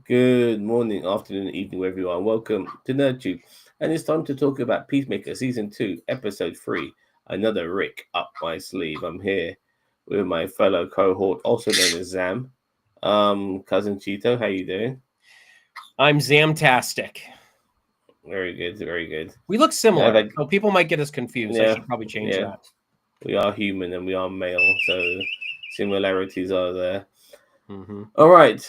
Good morning, afternoon, evening, wherever you are. Welcome to NerdTube. And it's time to talk about Peacemaker Season 2, Episode 3. Another Rick up my sleeve. I'm here with my fellow cohort, also known as Zam. Cousin Cheeto, how you doing? I'm Zamtastic. Very good, very good. We look Yeah, similar, so people might get us confused. I yeah, should probably change yeah. that. We are human and we are male, so similarities are there. Mm-hmm. All right.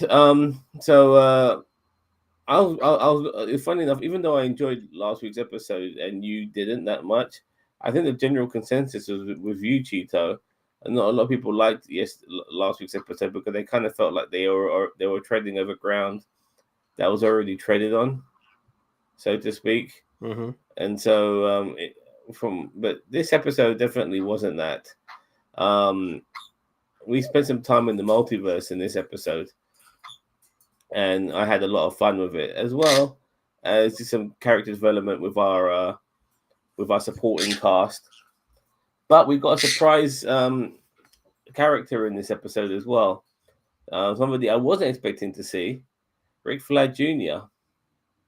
It's funny enough, even though I enjoyed last week's episode and you didn't that much, I think the general consensus was with you, Cheeto, and not a lot of people liked last week's episode because they kind of felt like they were treading over ground that was already treaded on, so to speak. Mm-hmm. And so, but this episode definitely wasn't that. Um, we spent some time in the multiverse in this episode, and I had a lot of fun with it as well as some character development with our supporting cast. But we got a surprise character in this episode as well. Somebody I wasn't expecting to see, Rick Flag Jr.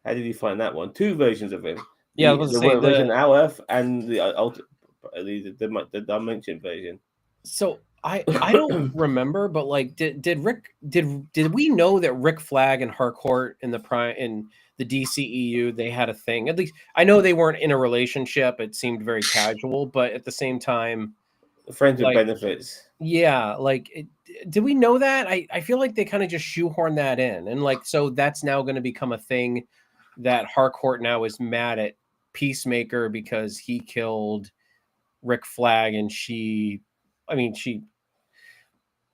How did you find that one? Two versions of him: Yeah, I was the going to say version our Earth and the Dimension version. So I don't remember, but like, did Rick did we know that Rick Flag and Harcourt in the DCEU they had a thing? At least I know they weren't in a relationship. It seemed very casual, but at the same time, Friends with like, benefits. yeah, like, did we know that? I feel like they kind of just shoehorned that in, and like, so that's now going to become a thing that Harcourt now is mad at Peacemaker because he killed Rick Flag, and she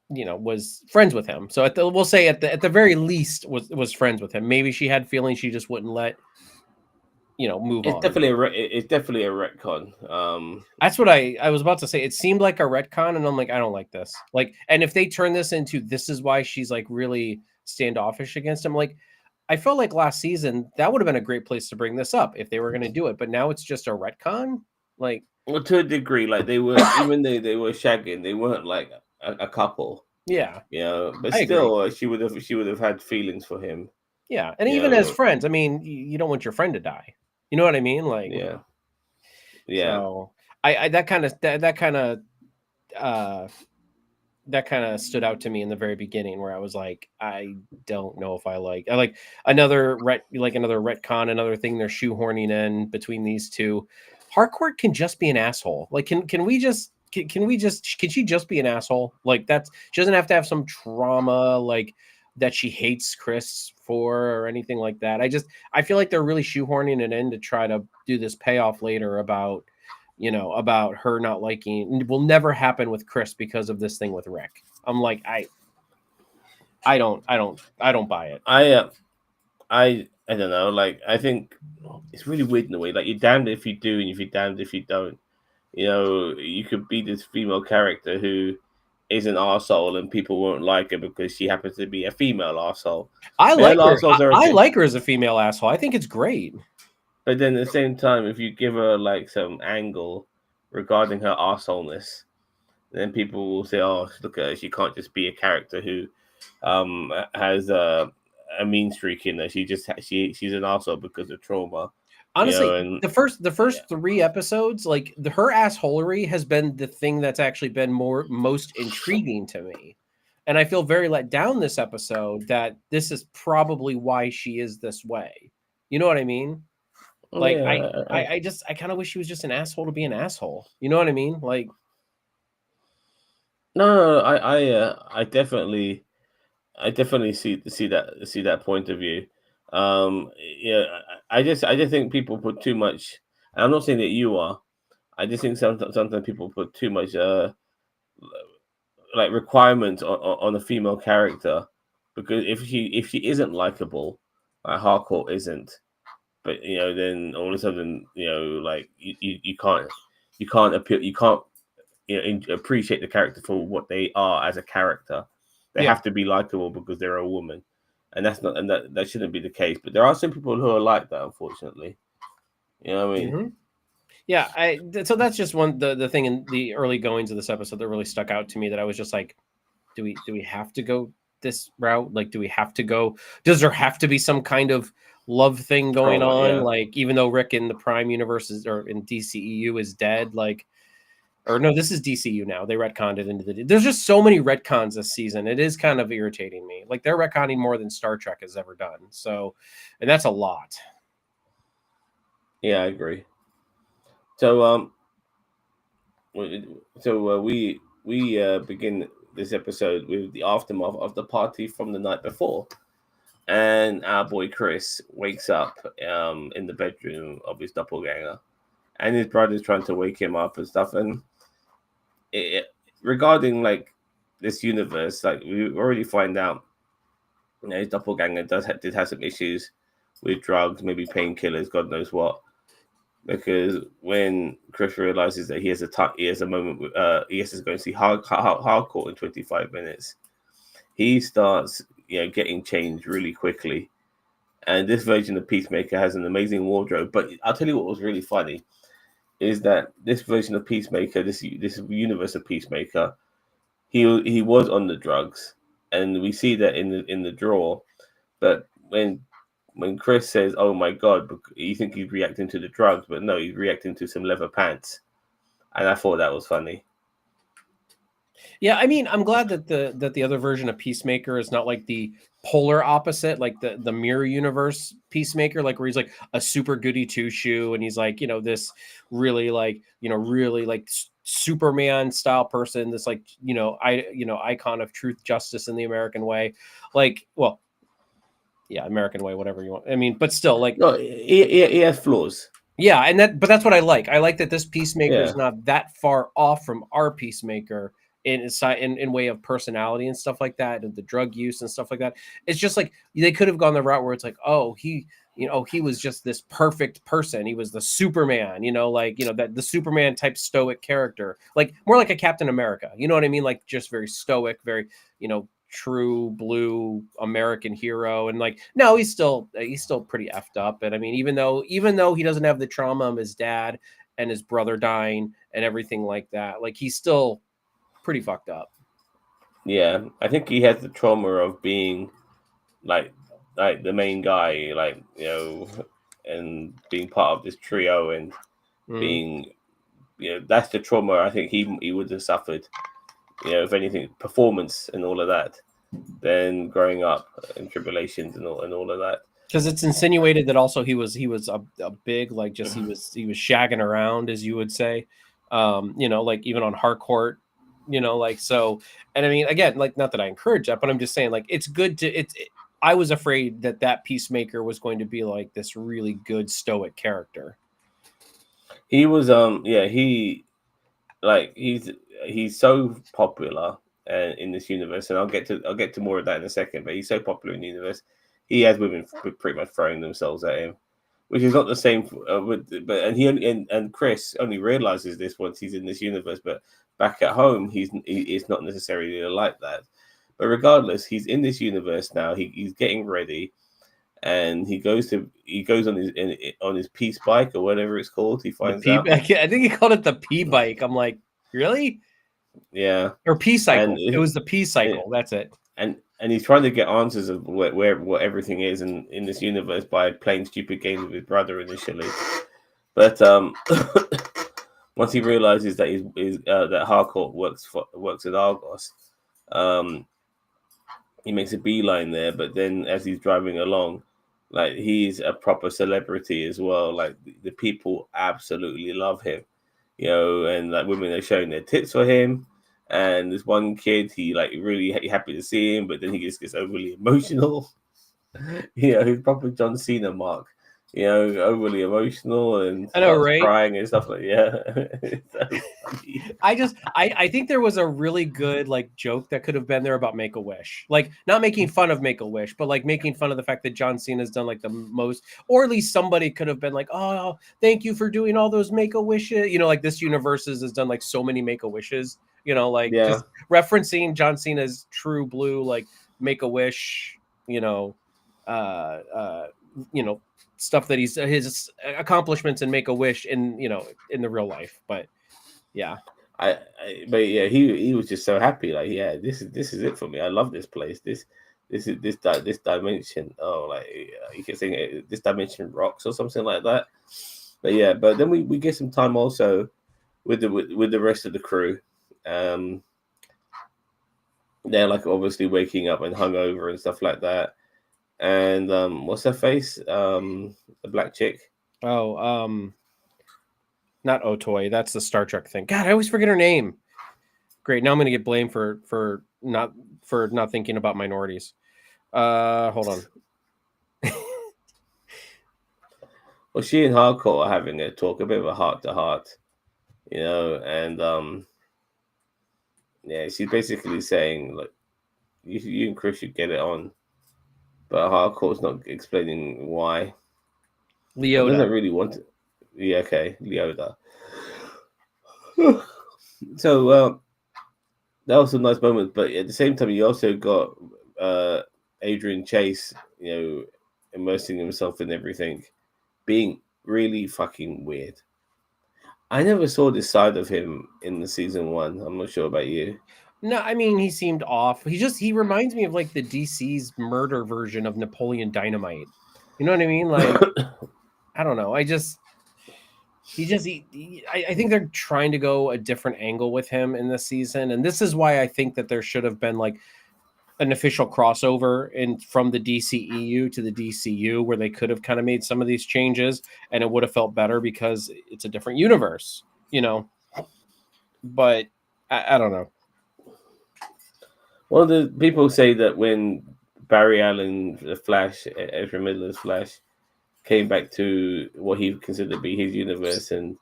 was friends with him. So we'll say at the very least was friends with him. Maybe she had feelings she just wouldn't let move It's on. definitely it's definitely a retcon. That's what I was about to say. It seemed like a retcon, and I'm like, I don't like this. Like, and if they turn this into this is why she's like really standoffish against him, like, I felt like last season that would have been a great place to bring this up if they were going to do it. But now it's just a retcon. Like, well, to a degree, like they were, even though they were shagging, they weren't like a couple, yeah, But I agree. still, she would have had feelings for him, Yeah, and you even as know. friends, I mean, you don't want your friend to die. You know what I mean? Like, Yeah, yeah. so I uh that kind of stood out to me in the very beginning where I was like, I don't know if I like another retcon, another thing they're shoehorning in between these two. Harcourt can just be an asshole. Like, can she just be an asshole? Like, she doesn't have to have some trauma like that she hates Chris for or anything like that. I feel like they're really shoehorning it in to try to do this payoff later about her not liking. It will never happen with Chris because of this thing with Rick. I'm like, I don't buy it. I don't know. Like, I think it's really weird in a way. Like, you're damned if you do, and if you're damned if you don't. You could be this female character who is an arsehole and people won't like her because she happens to be a female arsehole. I Male like her. arseholes are I okay. like her as a female asshole. I think it's great. But then at the same time, if you give her like some angle regarding her arseholeness, then people will say, "Oh, look at her. She can't just be a character who has a mean streak in her. She's an arsehole because of trauma." Honestly, And the first yeah, 3 episodes, like her assholery has been the thing that's actually been most intriguing to me. And I feel very let down this episode that this is probably why she is this way. You know what I mean? Like, I yeah, I, I just I kind of wish she was just an asshole to be an asshole. You know what I mean? Like, no, I definitely see that point of view. Um, yeah, I just think people put too much. And I'm not saying that you are. I just think sometimes people put too much like requirements on a female character because if she isn't likable, like Harcourt isn't, but then all of a sudden like you can't appeal you can't appreciate the character for what they are as a character. They yeah. have to be likable because they're a woman, and that's not and that shouldn't be the case. But there are some people who are like that, unfortunately. You know what I mean? hmm Yeah, so that's just the thing in the early goings of this episode that really stuck out to me that I was just like, do we have to go this route? Like, do we have to go? Does there have to be some kind of love thing going Trauma, on? yeah. Like, even though Rick in the Prime universe or in DCEU is dead, like, or no, this is DCU now. They retconned it into the. There's just so many retcons this season. It is kind of irritating me. Like, they're retconning more than Star Trek has ever done. So, and that's a lot. Yeah, I agree. So we begin this episode with the aftermath of the party from the night before, and our boy Chris wakes up in the bedroom of his doppelganger, and his brother's trying to wake him up and stuff. And it, regarding like this universe, like we already find out, you know, his doppelganger did have some issues with drugs, maybe painkillers, God knows what. Because when Chris realizes that he has a moment, he has to go and see Hardcore in 25 minutes, he starts, you know, getting changed really quickly. And this version of Peacemaker has an amazing wardrobe. But I'll tell you what was really funny is that this version of Peacemaker, this universe of Peacemaker, he was on the drugs, and we see that in the draw. But when Chris says, "Oh my God," you think he's reacting to the drugs, but no, he's reacting to some leather pants, and I thought that was funny. Yeah, I mean, I'm glad that the other version of Peacemaker is not like the polar opposite, like the mirror universe Peacemaker, like where he's like a super goody two shoe, and he's like, you know, this really like, you know, really like Superman style person, this like, icon of truth, justice, in the American way, like, well, yeah, American way, whatever you want. I mean, but still, like, No, he has flaws. yeah, and but that's what I like. I like that this Peacemaker Yeah, is not that far off from our Peacemaker in way of personality and stuff like that, and the drug use and stuff like that. It's just like they could have gone the route where it's like, oh, he was just this perfect person. He was the Superman, that the Superman type stoic character, like more like a Captain America. You know what I mean? Like just very stoic, very, true blue American hero. And like, no, he's still pretty effed up. And I mean, even though he doesn't have the trauma of his dad and his brother dying and everything like that, like he's still pretty fucked up. yeah. I think he has the trauma of being like the main guy, like, you know, and being part of this trio and Mm. being, you know, that's the trauma I think he would have suffered, you know, if anything, performance and all of that, then growing up and tribulations and all of that. Because it's insinuated that also he was a big, like, just he was shagging around, as you would say, like even on Harcourt, like, so. And I mean, again, like, not that I encourage that, but I'm just saying, like, it's good to I was afraid that Peacemaker was going to be like this really good stoic character. He was yeah, like he's so popular in this universe, and I'll get to more of that in a second. But he's so popular in the universe, he has women pretty much throwing themselves at him, which is not the same and he only, and Chris only realizes this once he's in this universe. But back at home, it's not necessarily like that. But regardless, he's in this universe now. He's getting ready, and he goes on his peace bike or whatever it's called. He The finds P, out, I think he called it the P bike. I'm like, really? yeah, Or P and cycle. It was the P cycle. That's it. and he's trying to get answers of where what everything is in this universe by playing stupid games with his brother initially. But once he realizes that that Harcourt works at Argos, um, he makes a beeline there. But then as he's driving along, like he's a proper celebrity as well. Like the people absolutely love him, you know, and like women are showing their tits for him. And this one kid, he like really happy to see him, but then he just gets overly emotional. You know, he's proper John Cena mark. You know, overly emotional and I know, starts right? crying and stuff like yeah. It's so funny. I think there was a really good like joke that could have been there about Make a Wish, like not making fun of Make a Wish, but like making fun of the fact that John Cena's done like the most, or at least somebody could have been like, oh, thank you for doing all those Make a Wishes, like this universe has done like so many Make a Wishes, like Yeah, just referencing John Cena's True Blue, like Make a Wish, uh, uh, you know, stuff that his accomplishments in Make a Wish in the real life, but yeah. But yeah, he was just so happy. Like, yeah, this is it for me. I love this place. This dimension. Oh, like you can think this dimension rocks or something like that. But yeah, but then we get some time also with the rest of the crew. Um, they're like obviously waking up and hungover and stuff like that. And what's her face? The black chick. Oh, not Otoy. That's the Star Trek thing. God, I always forget her name. Great. Now I'm going to get blamed for not thinking about minorities. Hold on. Well, she and Hardcore are having a talk, a bit of a heart to heart, and yeah, she's basically saying like you and Chris should get it on, but Hardcore's not explaining why. It Leota. doesn't really want to. Yeah, okay, Leoda. So that was some nice moments, but at the same time, you also got uh, Adrian Chase, immersing himself in everything, being really fucking weird. I never saw this side of him in the season one. I'm not sure about you. No, I mean he seemed off. He reminds me of like the DC's murder version of Napoleon Dynamite. You know what I mean? Like I don't know. I think they're trying to go a different angle with him in this season, and this is why I think that there should have been like an official crossover in from the DCEU to the DCU where they could have kind of made some of these changes and it would have felt better because it's a different universe, you know. But I don't know. Well, the people say that when Barry Allen, the Flash, Ezra Miller's Flash, came back to what he considered to be his universe, and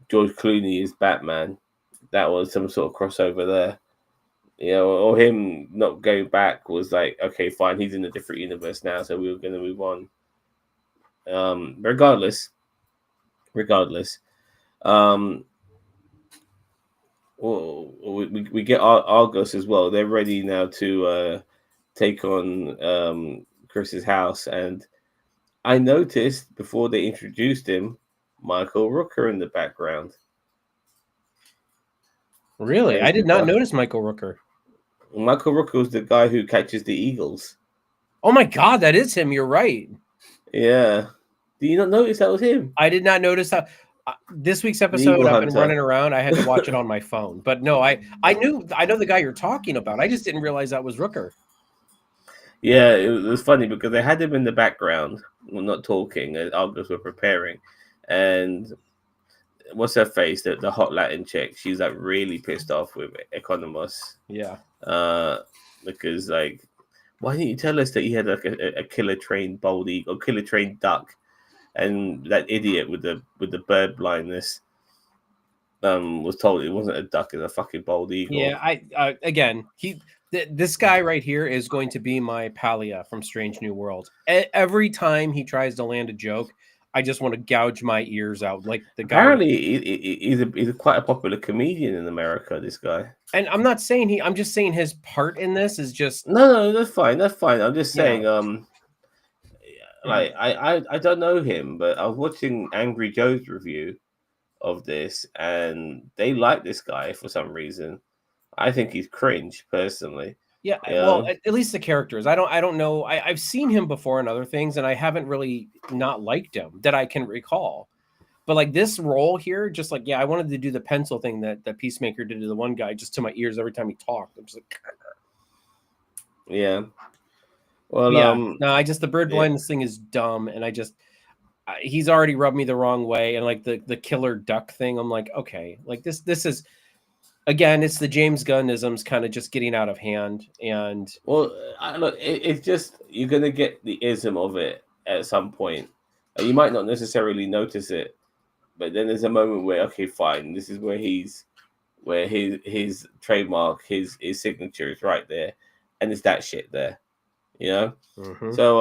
George Clooney is Batman, that was some sort of crossover there. Or him not going back was like, okay, fine, he's in a different universe now, so we were going to move on. Regardless, um, well, we get Argos as well. They're ready now to take on Chris's house, and I noticed before they introduced him, Michael Rooker in the background. Really? I There's the did not guy. notice Michael Rooker. Michael Rooker was the guy who catches the eagles. Oh my god, that is him. You're right. Yeah. Do you not notice that was him? I did not notice that. This week's The episode, eagle I've been hunter. running around. I had to watch it on my phone, but no, I know the guy you're talking about. I just didn't realize that was Rooker. Yeah, it was funny because they had him in the background, well, not talking, as Argos were preparing. And what's her face? The hot Latin chick. She's like really pissed off with Economos. Yeah. Because like, why didn't you tell us that he had like a killer trained bald eagle, killer trained duck, and that idiot with the bird blindness was told it wasn't a duck, it's a fucking bald eagle. Yeah, again, this guy right here is going to be my Palia from Strange New World. Every time he tries to land a joke, I just want to gouge my ears out, like the guy. Apparently, he's quite a popular comedian in America. This guy. And I'm not saying I'm just saying his part in this is just No, that's fine. That's fine. I'm just yeah. saying, like I don't know him, but I was watching Angry Joe's review of this, and they like this guy for some reason. I think he's cringe personally. Yeah, You well, know? at least the characters. I don't know. I've seen him before in other things, and I haven't really not liked him that I can recall. But like this role here, just like I wanted to do the pencil thing that Peacemaker did to the one guy, just to my ears every time he talked. I'm just like, Yeah. Well, yeah, no, I just the bird yeah. blindness thing is dumb, and he's already rubbed me the wrong way, and like the killer duck thing, I'm like, okay, like this is again, it's the James Gunnisms kind of just getting out of hand, and Well, look, it's just you're gonna get the ism of it at some point. You might not necessarily notice it, but then there's a moment where okay, fine, this is where his trademark, his signature is right there, and it's that shit there, you know. So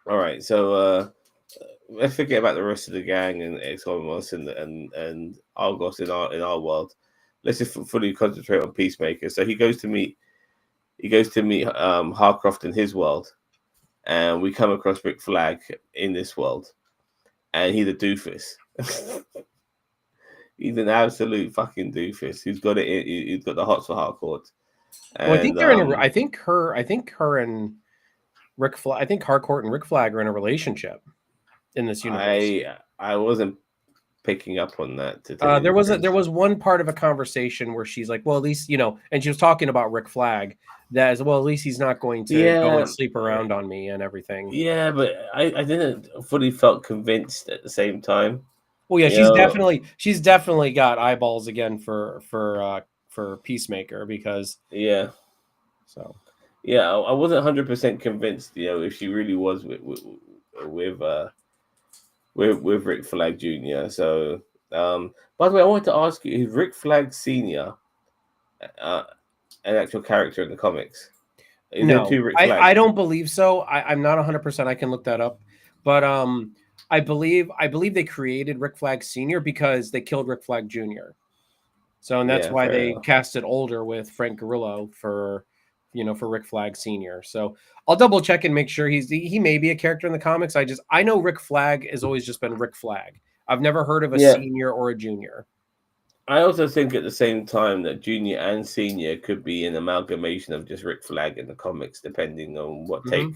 all right, so let's forget about the rest of the gang and Exomos and Argos in our world. Let's just fully concentrate on Peacemaker. So he goes to meet Harcroft in his world, and we come across Rick Flag in this world, and he's a doofus. He's an absolute fucking doofus who's got it. He's got the hots for hardcore. Well, I think And they're in a. I think her and Rick. I think Harcourt and Rick Flag are in a relationship in this universe. I wasn't picking up on that, to tell you There the was truth. there was one part of a conversation where she's like, "Well, at least and she was talking about Rick Flag. That is, well, at least he's not going to go and Yeah, sleep around on me and everything." yeah, but I didn't fully felt convinced at the same time. Well, yeah, You know, she's definitely got eyeballs again for Peacemaker because yeah, so yeah. I wasn't 100% convinced. If she really was with uh with Rick Flag Jr. So, by the way, I wanted to ask you: is Rick Flag Senior uh, an actual character in the comics? Is there no, two Rick I Flags? don't believe so. I'm not 100%. I can look that up, but I believe they created Rick Flag Senior because they killed Rick Flag Jr. So, and that's Yeah, why fair they enough. casted older with Frank Grillo for Rick Flag Senior. So I'll double check and make sure he may be a character in the comics. I know Rick Flag has always just been Rick Flag. I've never heard of a Yeah, senior or a junior. I also think at the same time that Junior and Senior could be an amalgamation of just Rick Flag in the comics, depending on what take Hmm.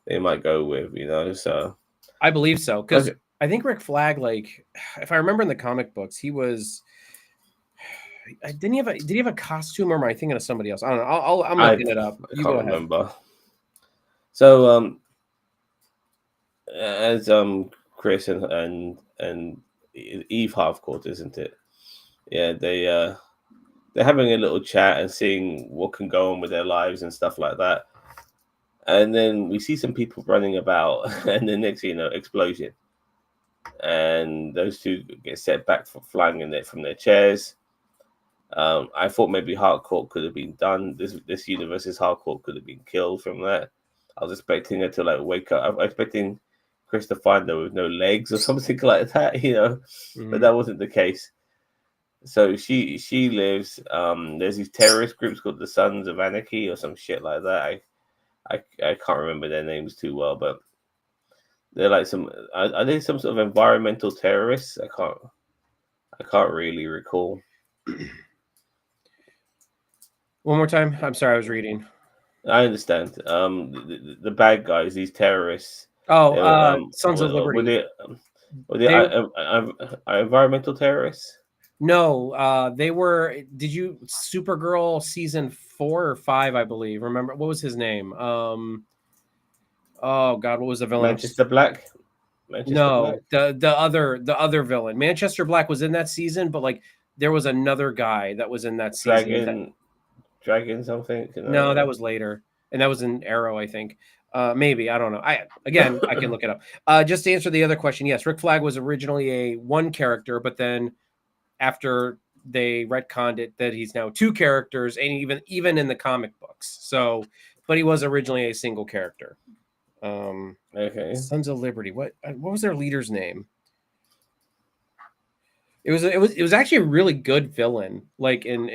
they might go with. So I believe so because okay, I think Rick Flag, like, if I remember in the comic books, he was. Did he have a costume, or am I thinking of somebody else? I don't know. I'm I looking it up. I You can't go ahead. remember. So as Chris and Eve Halfcourt, isn't it? Yeah, they're having a little chat and seeing what can go on with their lives and stuff like that. And then we see some people running about, and the next explosion, and those two get set back from flying in it from their chairs. I thought maybe Harcourt could have been done. This universe's Harcourt could have been killed from that. I was expecting her to like wake up. I was expecting Chris to find her with no legs or something like that, but Hmm. that wasn't the case. So she lives. There's these terrorist groups called the Sons of Anarchy or some shit like that. I can't remember their names too well, but they're like some. Are they some sort of environmental terrorists? I can't really recall. One more time. I'm sorry, I was reading. I understand. The bad guys, these terrorists, Oh, they were Sons of were Liberty. they were they They environmental terrorists? No, they were. Did you Supergirl season 4 or 5? I believe. Remember what was his name? Oh God, what was the villain of? Manchester Black, Manchester Black, No, the other villain. Manchester Black was in that season, but like there was another guy that was in that season. Dragon, Dragon something. No, that was later, and that was in Arrow, I think. Maybe I don't know. I can look it up. Just to answer the other question, yes, Rick Flag was originally a one character, but then after they retconned it that he's now two characters, and even in the comic books. So, but he was originally a single character. Okay. Sons of Liberty. What was their leader's name? It was actually a really good villain, like in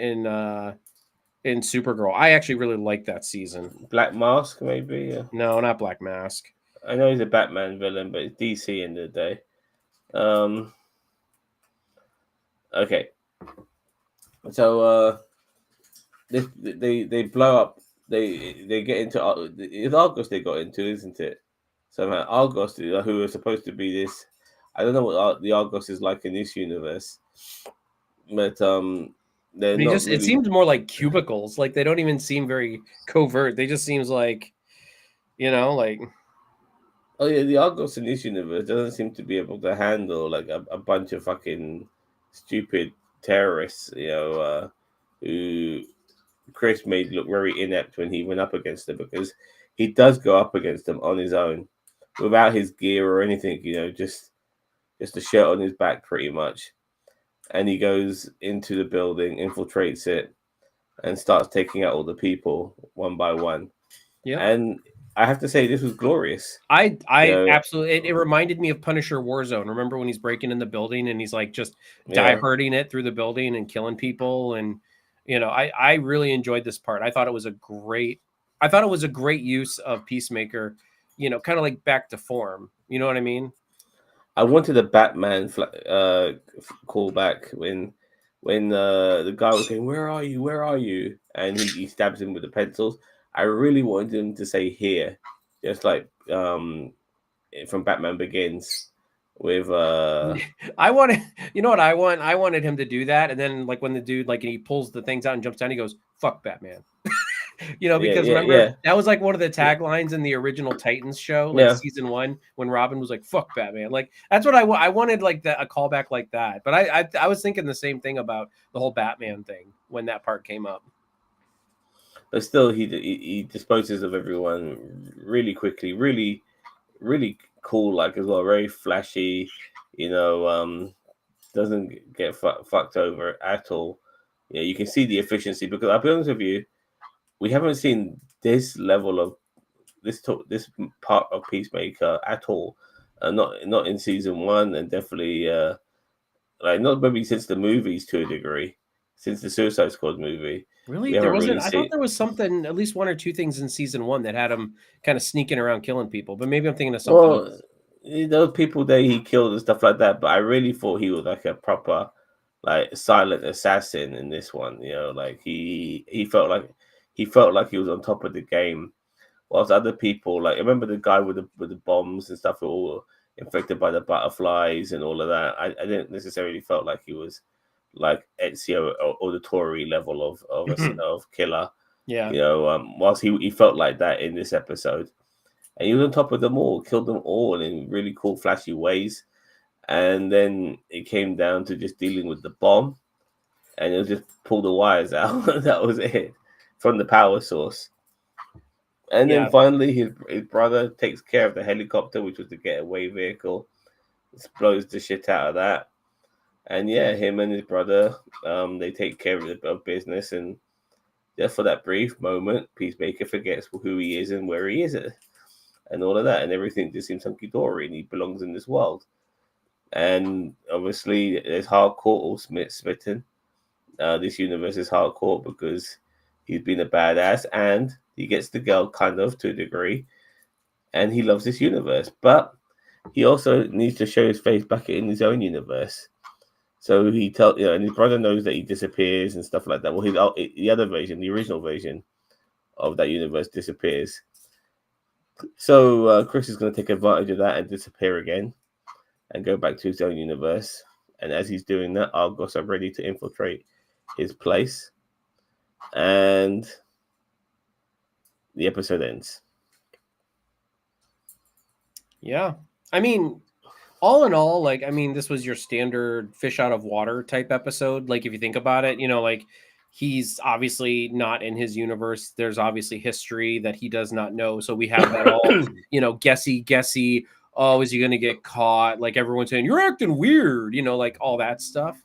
Supergirl. I actually really liked that season. Black Mask, maybe. Yeah. No, not Black Mask. I know he's a Batman villain, but it's DC in the day. Um. Okay. So they blow up. They get into it's Argos they got into, isn't it? Somehow Argos, who are supposed to be this. I don't know what the Argos is like in this universe, but they're I mean, not it really. seems more like cubicles. Like they don't even seem very covert. They just seems like like Oh yeah, the Argos in this universe doesn't seem to be able to handle like a bunch of fucking stupid terrorists, who Chris made look very inept when he went up against them, because he does go up against them on his own without his gear or anything, just a shirt on his back pretty much. And he goes into the building, infiltrates it, and starts taking out all the people one by one. yeah. And I have to say, this was glorious. I You absolutely it reminded me of Punisher Warzone. Remember when he's breaking in the building and he's like just die yeah, hurting it through the building and killing people and I really enjoyed this part. I thought it was a great use of Peacemaker, kind of like back to form. You know what I mean? I wanted a Batman callback when the guy was going, "Where are you? Where are you?" and he stabs him with the pencils. I really wanted him to say "here," just like from Batman Begins with I wanted, you know what I want? I wanted him to do that, and then like when the dude like he pulls the things out and jumps down, he goes, "Fuck Batman." yeah, Because yeah, remember yeah, that was like one of the yeah, taglines in the original Titans show, like yeah. season 1, when Robin was like, "Fuck Batman." Like that's what I wanted, like a callback like that. But I was thinking the same thing about the whole Batman thing when that part came up. But still, he disposes of everyone really quickly, really cool, like as well, very flashy. You know, doesn't get fucked over at all. Yeah, you can see the efficiency because I'll be honest with you, we haven't seen this level of this part of Peacemaker at all. Not in season one, and definitely like not maybe since the movies to a degree, since the Suicide Squad movie, Really? we There haven't wasn't really I thought seen. there was something, at least one or two things in season 1 that had him kind of sneaking around killing people, but maybe I'm thinking of something Well, else. those people that he killed and stuff like that, but I really thought he was like a proper, like silent assassin in this one. You know, like he felt like he was on top of the game, whilst other people, like remember the guy with the bombs and stuff, were all infected by the butterflies and all of that. I didn't necessarily felt like he was like Ezio Auditore level of killer. Yeah. You know, whilst he felt like that in this episode, and he was on top of them all, killed them all in really cool, flashy ways. And then it came down to just dealing with the bomb, and it was just pull the wires out. That was it from the power source. And then Yeah. finally, his brother takes care of the helicopter, which was the getaway vehicle. Blows the shit out of that. And yeah, him and his brother, they take care of business. And just for that brief moment, Peacemaker forgets who he is and where he is at, and all of that, and everything just seems hunky dory, and he belongs in this world. And obviously, there's hardcore all smitten. This universe is hardcore because he's been a badass, and he gets the girl kind of to a degree, and he loves this universe, but he also needs to show his face back in his own universe. So he tell and his brother knows that he disappears and stuff like that. Well, the other version, the original version of that universe disappears. So Chris is going to take advantage of that and disappear again and go back to his own universe. And as he's doing that, Argos are ready to infiltrate his place, and the episode ends. Yeah. I mean, all in all, like, I mean, this was your standard fish out of water type episode. Like, if you think about it, like he's obviously not in his universe. There's obviously history that he does not know. So we have that all, guessy. Oh, is he going to get caught? Like everyone's saying, you're acting weird, like all that stuff.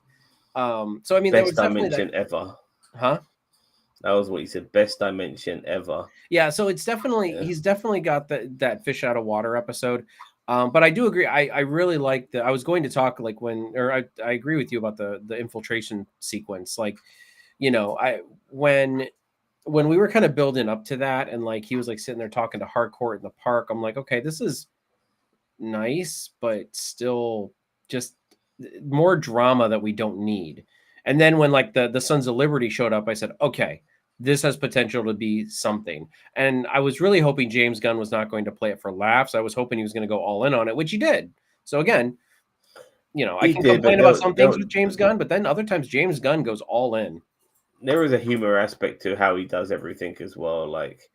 So I mean, there was Best definitely that, dimension ever. huh? That was what he said. Best dimension ever. Yeah, so it's definitely Yeah. he's definitely got that fish out of water episode. But I do agree. I really like I was going to talk like I agree with you about the infiltration sequence. Like, I when we were kind of building up to that, and like he was like sitting there talking to Harcourt in the park, I'm like, okay, this is nice, but still just more drama that we don't need. And then when like the Sons of Liberty showed up, I said, okay, this has potential to be something. And I was really hoping James Gunn was not going to play it for laughs. I was hoping he was going to go all in on it, which he did. So again, I He can did, but complain about some things with James Gunn, but then other times James Gunn goes all in. there is a humor aspect to how he does everything as well. Like,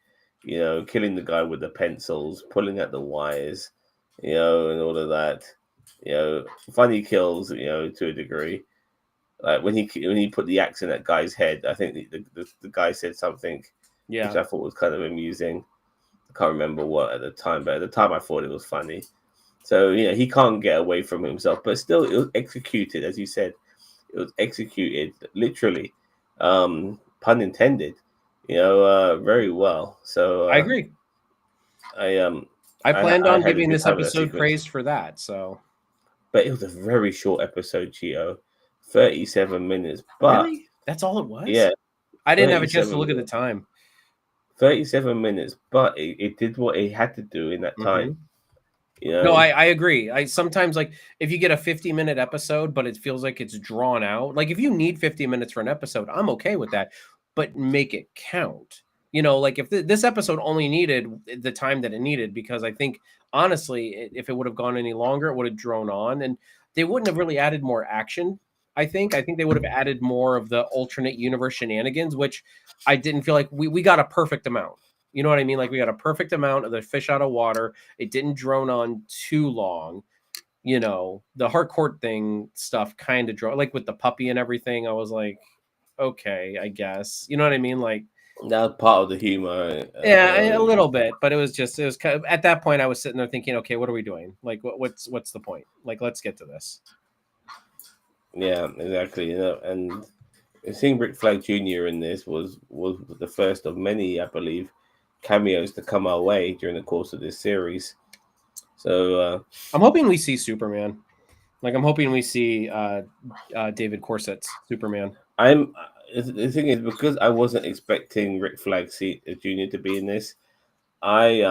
killing the guy with the pencils, pulling at the wires, and all of that. Funny kills, to a degree. Like when he put the axe in that guy's head, I think the guy said something which Yeah, I thought was kind of amusing. I can't remember what at the time, but at the time I thought it was funny. So he can't get away from himself, but still it was executed, as you said. It was executed literally, pun intended. Very well. So I agree. I I planned I on had a giving good this time with that episode sequence, praise for that. So but it was a very short episode, Chio, 37 minutes. But really, that's all it was. yeah, I didn't have a chance to 37 look at the minutes. time. 37 minutes, but it did what it had to do in that time. Mhm. You No, know, I agree. I sometimes like if you get a 50-minute episode, but it feels like it's drawn out. Like if you need 50 minutes for an episode, I'm okay with that, but make it count. Like if this episode only needed the time that it needed, because I think honestly, if it would have gone any longer, it would have drawn on, and they wouldn't have really added more action. I think they would have added more of the alternate universe shenanigans, which I didn't feel like we got a perfect amount. You know what I mean? Like we got a perfect amount of the fish out of water. It didn't drone on too long. The hardcore thing stuff kind of drove, like with the puppy and everything. I was like, okay, I guess. You know what I mean? Like, that was part of the humor. yeah, a little bit, but it was kind of at that point I was sitting there thinking, okay, what are we doing? Like, what's the point? Like, let's get to this. Yeah, exactly. And seeing Rick Flag Jr. in this was the first of many, I believe, cameos to come our way during the course of this series. So I'm hoping we see Superman. Like, I'm hoping we see David Corsett's Superman. I'm the thing is, because I wasn't expecting Rick Flag Jr. to be in this, I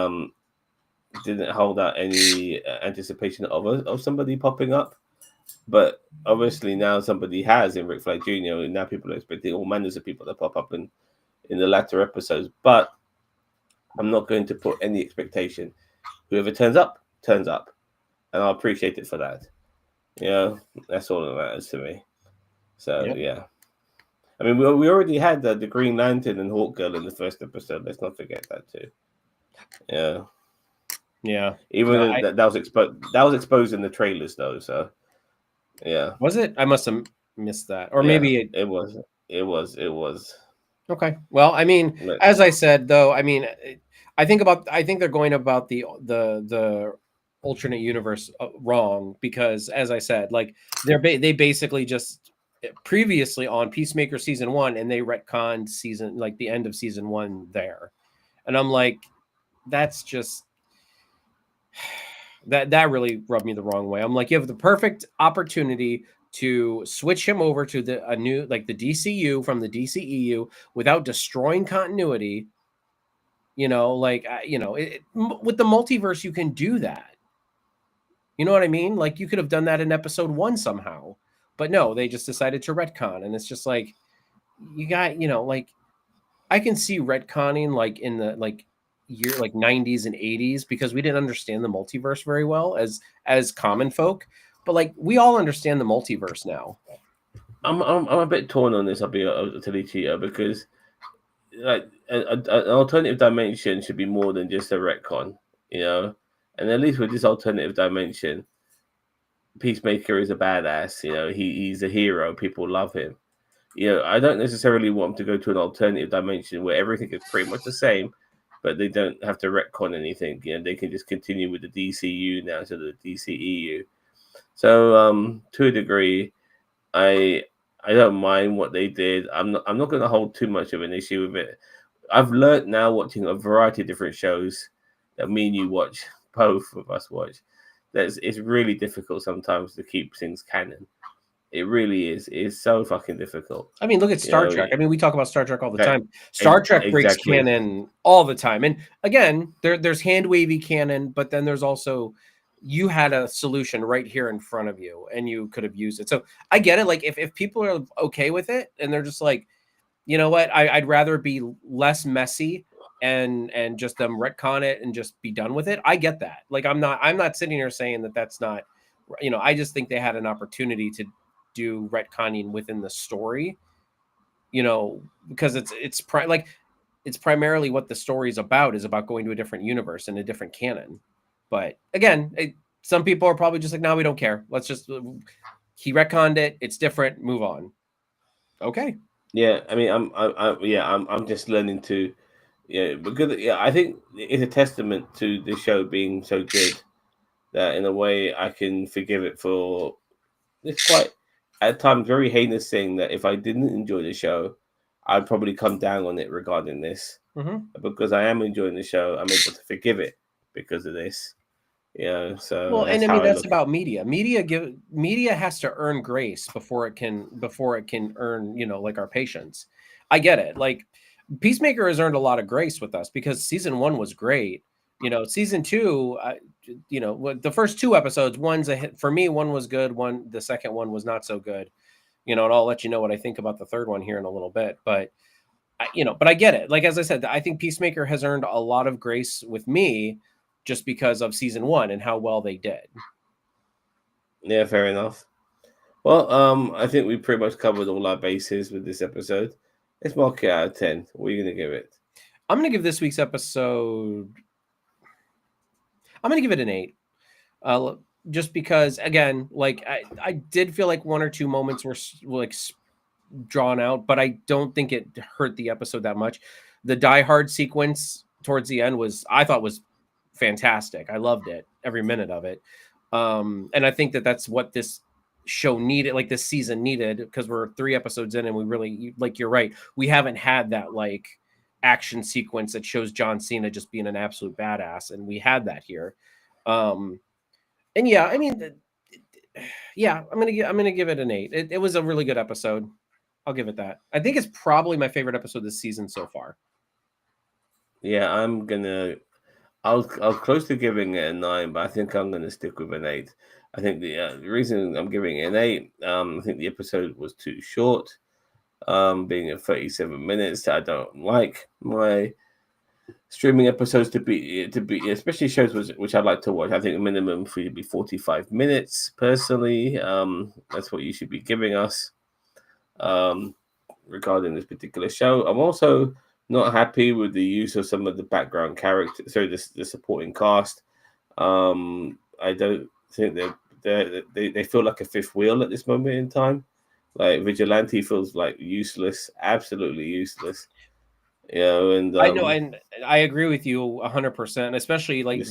didn't hold out any anticipation of somebody popping up. But obviously now somebody has in Rick Flag Jr. and now people are expecting all manners of people to pop up in the latter episodes. But I'm not going to put any expectation. Whoever turns up, and I appreciate it for that. That's all that matters to me. So Yep. yeah, I mean we already had the Green Lantern and Hawk Girl in the first episode. Let's not forget that too. Yeah, Yeah. even No, though that was exposed in the trailers though. So yeah, was it? I must have missed that, or yeah, maybe it. it was. Okay. Well, I mean, But as I said, though, I mean, I think they're going about the alternate universe wrong, because, as I said, like they basically just previously on Peacemaker season 1, and they retconned season, like the end of season 1 there, and I'm like, that's just that really rubbed me the wrong way. I'm like, you have the perfect opportunity to switch him over to a new, like the DCU from the DCEU, without destroying continuity. Like with the multiverse, you can do that. You know what I mean? Like you could have done that in episode 1 somehow, but no, they just decided to retcon, and it's just like you got, like I can see retconning like in the year like 90s and 80s, because we didn't understand the multiverse very well as common folk, but like we all understand the multiverse now. I'm a bit torn on this. I'll tell you, Cheetah, because like an alternative dimension should be more than just a retcon, you know. And at least with this alternative dimension, Peacemaker is a badass. He's a hero. People love him. I don't necessarily want him to go to an alternative dimension where everything is pretty much the same, but they don't have to retcon anything. They can just continue with the DCU now to the DCEU. So, to a degree, I I don't mind what they did. I'm not going to hold too much of an issue with it. I've learned now watching a variety of different shows that me and you watch, both of us watch. That it's really difficult sometimes to keep things canon. It really is. It's so fucking difficult. I mean, look at You Star know Trek. I mean, we talk about Star Trek all the that time. Star Trek breaks exactly. canon all the time. And again, there's hand wavy canon, but then there's also, you had a solution right here in front of you and you could have used it. So I get it. Like if people are okay with it and they're just like, you know what, I'd rather be less messy and just them retcon it and just be done with it. I get that. Like I'm not sitting here saying that that's not, I just think they had an opportunity to do retconning within the story, because it's primarily what the story is about going to a different universe and a different canon. But again, some people are probably just like, no, we don't care. Let's just, he retconned it. It's different. Move on. Okay. Yeah, I mean, I'm just learning to, because I think it's a testament to the show being so good that in a way I can forgive it for this quite at times very heinous thing that if I didn't enjoy the show, I'd probably come down on it regarding this. Mm-hmm. Because I am enjoying the show, I'm able to forgive it because of this. So Well, and that's I how mean I that's look at it. about media. Media has to earn grace before it can earn, like our patience. I get it. Like Peacemaker has earned a lot of grace with us because season 1 was great, Season two, the first two episodes, one's a hit for me. One was good. The second one was not so good. And I'll let you know what I think about the third one here in a little bit. But but I get it. Like, as I said, I think Peacemaker has earned a lot of grace with me just because of season one and how well they did. Yeah, fair enough. Well, I think we pretty much covered all our bases with this episode. Let's mark it out of 10. What are you going to give it? I'm going to give this week's episode, I'm going to give it an 8. Just because, again, like I did feel like one or two moments were like drawn out, but I don't think it hurt the episode that much. The Die Hard sequence towards the end I thought was fantastic. I loved it, every minute of it. And I think that's what this show needed, like this season needed, because we're 3 episodes in and we really, like, you're right, we haven't had that like action sequence that shows John Cena just being an absolute badass, and we had that here. And yeah, I mean, yeah, I'm gonna give it an 8. It was a really good episode. I'll give it that. I think it's probably my favorite episode this season so far. Yeah, I'll close to giving it a 9, but I think I'm gonna stick with an 8. I think the reason I'm giving it an 8, I think the episode was too short. Being at 37 minutes, I don't like my streaming episodes to be especially shows which I like to watch. I think the minimum for you to be 45 minutes personally. That's what you should be giving us regarding this particular show. I'm also not happy with the use of some of the background characters, so the supporting cast. I don't think they feel like a fifth wheel at this moment in time. Like Vigilante feels like useless, absolutely useless. And I know, and I agree with you 100%, especially like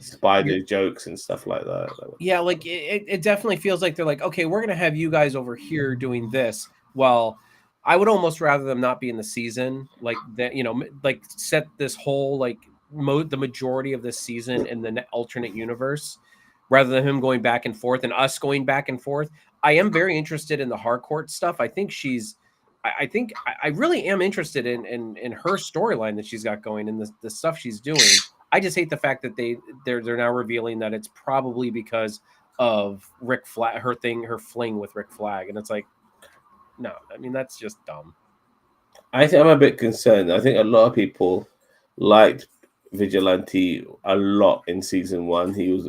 spider jokes and stuff like that. Yeah, like it definitely feels like they're like, okay, we're gonna have you guys over here doing this. Well, I would almost rather them not be in the season, like that, like set this whole like the majority of this season in the alternate universe, rather than him going back and forth and us going back and forth. I am very interested in the Harcourt stuff. I think I really am interested in her storyline that she's got going and the stuff she's doing. I just hate the fact that they're now revealing that it's probably because of Rick Flag, her fling with Rick Flag, and it's like, no, I mean, that's just dumb. I think I'm a bit concerned. I think a lot of people liked Vigilante a lot in season 1. He was,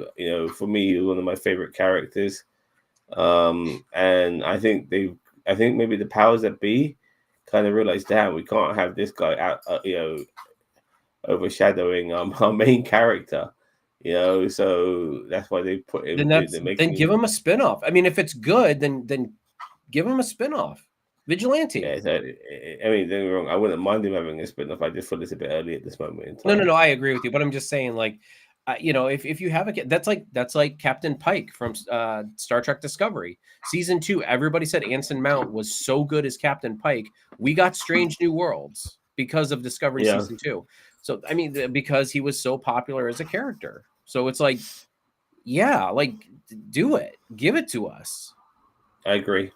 for me, he was one of my favorite characters. And I think maybe the powers that be kind of realized, damn, we can't have this guy out, overshadowing our main character. So that's why they put him. Then give him a spinoff. I mean, if it's good, then give him a spinoff. Vigilante. Yeah, so, I mean, don't get me wrong. I wouldn't mind him having a spinoff. I just feel it's a bit early at this moment in time. No. I agree with you, but I'm just saying, like, if you have that's like Captain Pike from Star Trek Discovery season 2. Everybody said Anson Mount was so good as Captain Pike. We got Strange New Worlds because of Discovery season 2. So I mean, because he was so popular as a character. So it's like, yeah, like, do it, give it to us. I agree.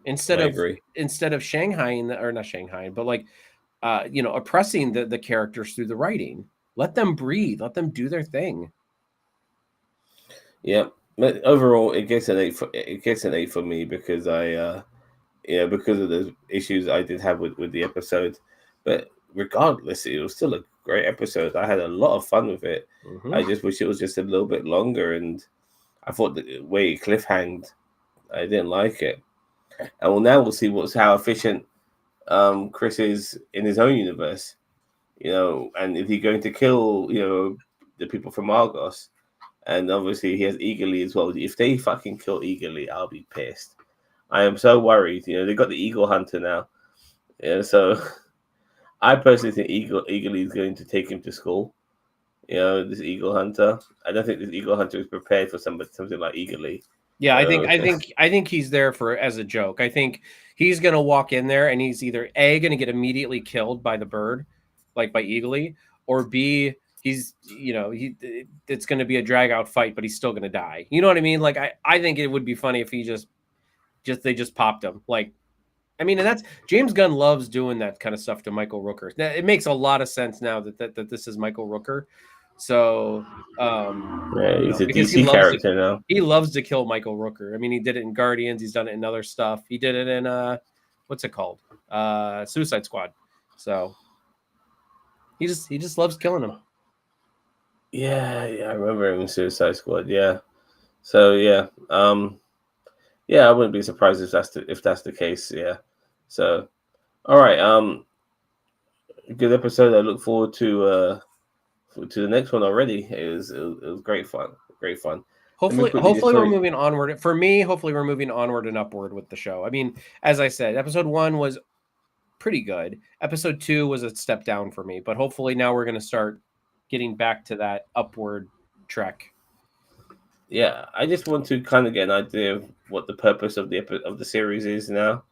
Instead of Shanghai or not Shanghai, but like, oppressing the characters through the writing. Let them breathe. Let them do their thing. Yeah, but overall, it gets an 8. It gets an 8 for me because because of the issues I did have with the episode. But regardless, it was still a great episode. I had a lot of fun with it. Mm-hmm. I just wish it was just a little bit longer, and I thought the way it cliffhanged, I didn't like it. And now we'll see how efficient Chris is in his own universe. And is he going to kill, the people from Argos? And obviously he has Eagerly as well. If they fucking kill Eagerly, I'll be pissed. I am so worried. They got the Eagle Hunter now. So I personally think Eagerly is going to take him to school. This Eagle Hunter. I don't think this Eagle Hunter is prepared for something like Eagerly. Yeah, I think he's there as a joke. I think he's gonna walk in there and he's either A, gonna get immediately killed by the bird, like by Eagly, or B, he's it's gonna be a drag out fight, but he's still gonna die. You know what I mean? Like I think it would be funny if he they just popped him. Like, I mean, and that's James Gunn loves doing that kind of stuff to Michael Rooker. It makes a lot of sense now that this is Michael Rooker. So, Yeah, you he's know, a because DC character now. he loves to kill Michael Rooker. I mean, he did it in Guardians. He's done it in other stuff. He did it in what's it called? Suicide Squad. So he just loves killing him. Yeah, I remember him in Suicide Squad. Yeah. So yeah, I wouldn't be surprised if that's the case. Yeah. So all right, good episode. I look forward to the next one already. It was great fun. Great fun. Let me quickly just Hopefully tell we're you. moving onward. For me, hopefully we're moving onward and upward with the show. I mean, as I said, episode 1 was pretty good. Episode 2 was a step down for me, but hopefully now we're going to start getting back to that upward trek. Yeah, I just want to kind of get an idea of what the purpose of the series is now.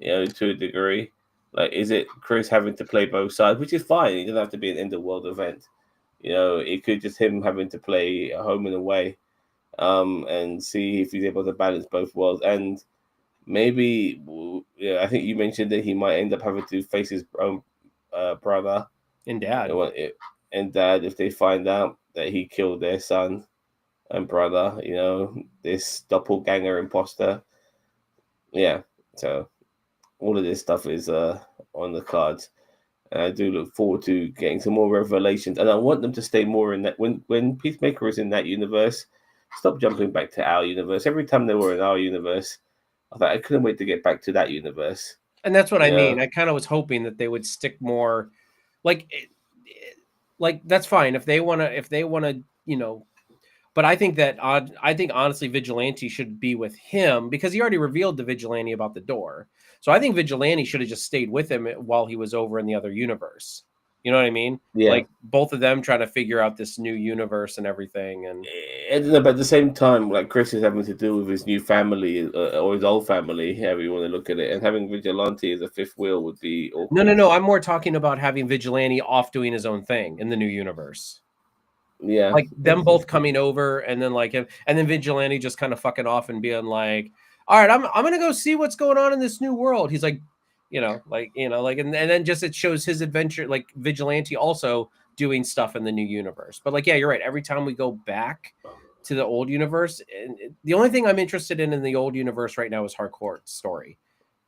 To a degree. Like, is it Chris having to play both sides, which is fine. It doesn't have to be an end of world event. It could just him having to play a home and away, and see if he's able to balance both worlds. And maybe, yeah, I think you mentioned that he might end up having to face his own brother And Dad. and dad if they find out that he killed their son and brother. This doppelganger imposter. Yeah, so all of this stuff is on the cards. And I do look forward to getting some more revelations. And I want them to stay more in that. When Peacemaker is in that universe, stop jumping back to our universe. Every time they were in our universe, I thought I couldn't wait to get back to that universe. And that's what I Yeah, mean. I kind of was hoping that they would stick more like like that's fine if they want to, but I think honestly Vigilante should be with him because he already revealed to Vigilante about the door. So I think Vigilante should have just stayed with him while he was over in the other universe. You know what I mean? yeah. Like both of them trying to figure out this new universe and everything. And But at the same time, like Chris is having to deal with his new family or his old family, however you want to look at it, and having Vigilante as a fifth wheel would be awkward. no, I'm more talking about having Vigilante off doing his own thing in the new universe. Yeah, Like them both coming over and then like him and then Vigilante just kind of fucking off and being like, all right, I'm gonna go see what's going on in this new world. He's like, and then just it shows his adventure, like Vigilante also doing stuff in the new universe. But like, yeah, you're right. Every time we go back to the old universe, and the only thing I'm interested in the old universe right now is Harcourt's story.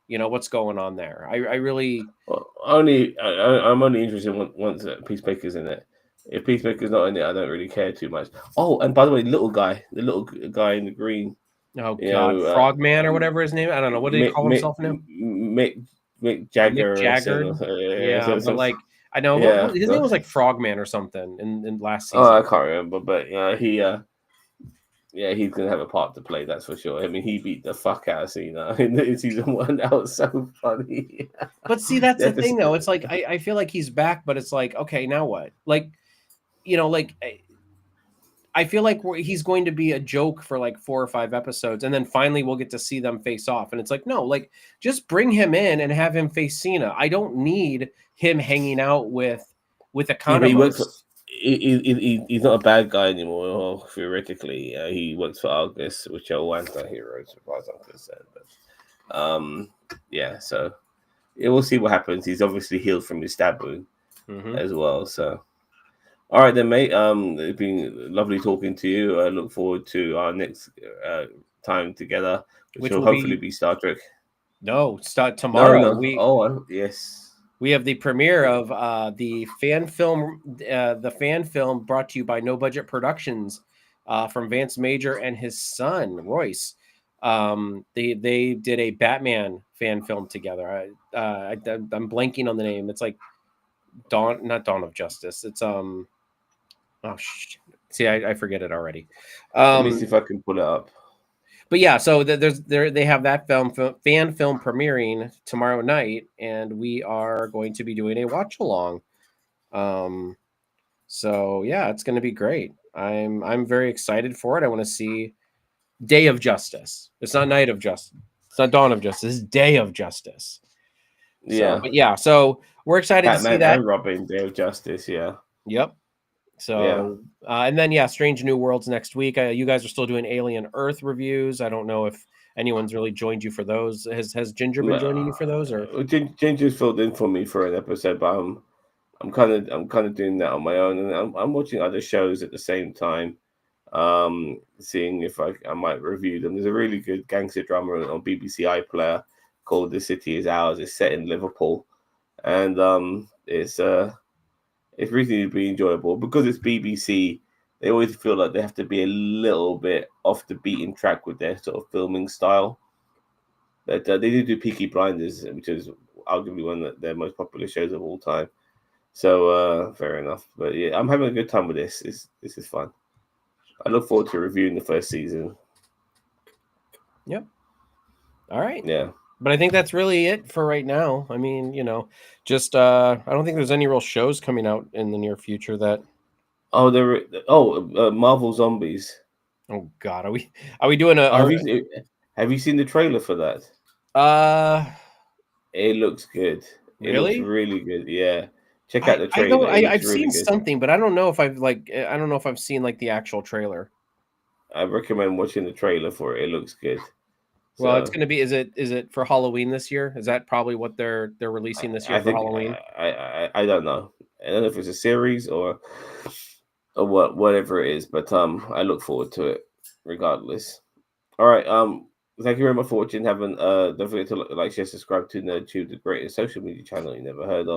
What's going on there. I really well, I'm only interested once Peacemaker's in it. If Peacemaker's not in it, I don't really care too much. Oh, and by the way, the little guy in the green, oh you god, know, Frogman or whatever his name. I don't know. What did he Mick call Mick himself now? Mick Mick Mick Jagger or Jagger. Yeah, but like I know yeah. his name was like Frogman or something in last Oh, I season. can't remember, but yeah, he's gonna have a part to play. That's for sure. I mean, he beat the fuck out of Cena in season one. That was so funny. But see, that's the That thing just, though. It's like I feel like he's back, but it's like, okay, now what? Like, like I feel like he's going to be a joke for like 4 or 5 episodes, and then finally we'll get to see them face off. And it's like, no, like just bring him in and have him face Cena. I don't need him hanging out with yeah, but he works for. Economos. He's not a bad guy anymore. Well, theoretically, he works for Argus, which are anti-heroes, as far as I'm concerned. But yeah. So we'll see what happens. He's obviously healed from his stab wound as well. So, all right then, mate. It's been lovely talking to you. I look forward to our next time together, which Which will will hopefully be be Star Trek. no start No, tomorrow. no. Oh, yes. We have the premiere of the fan film brought to you by No Budget Productions, from Vance Major and his son Royce. They did a Batman fan film together. I'm blanking on the name. It's like not Dawn of Justice. It's oh see, I forget it already. Let me see if I can pull it up. But yeah, so they have that fan film premiering tomorrow night, and we are going to be doing a watch along. So yeah, it's going to be great. I'm very excited for it. I want to see Day of Justice. It's not Night of Justice. It's not Dawn of Justice. It's Day of Justice. So, Yeah, but yeah, so we're excited to see Batman that. and Robin, Day of Justice. Yeah, Yep. yeah. So, and then yeah, Strange New Worlds next week. You guys are still doing Alien Earth reviews. I don't know if anyone's really joined you for those. Has Ginger been joining you for those or? Ginger's filled in for me for an episode, but I'm kind of doing that on my own, and I'm watching other shows at the same time. Seeing if I might review them. There's a really good gangster drama on BBC iPlayer called "The City Is Ours." It's set in Liverpool, and it's reasonably enjoyable because it's BBC. They always feel like they have to be a little bit off the beaten track with their sort of filming style. But they do Peaky Blinders, which is arguably one of their most popular shows of all time. So fair enough. But yeah, I'm having a good time with this. This is fun. I look forward to reviewing the first season. Yep. All right. Yeah. But I think that's really it for right now. I mean, just I don't think there's any real shows coming out in the near future that. Oh, Marvel Zombies. Oh God, are we doing a? Have you seen the trailer for that? Uh, It looks good. It looks really? really good. Yeah. Check out I the I don't trailer. It looks I've really seen good. something, but I don't know if I don't know if I've seen like the actual trailer. I recommend watching the trailer for it. It looks good. Well, it's So going to be. Is it for Halloween this year? Is that probably what they're releasing this year I for think Halloween? I don't know. I don't know if it's a series or whatever it is, but I look forward to it regardless. All right. Thank you very much for watching. Don't forget to like, share, subscribe to NerdTube, the greatest social media channel you never heard of.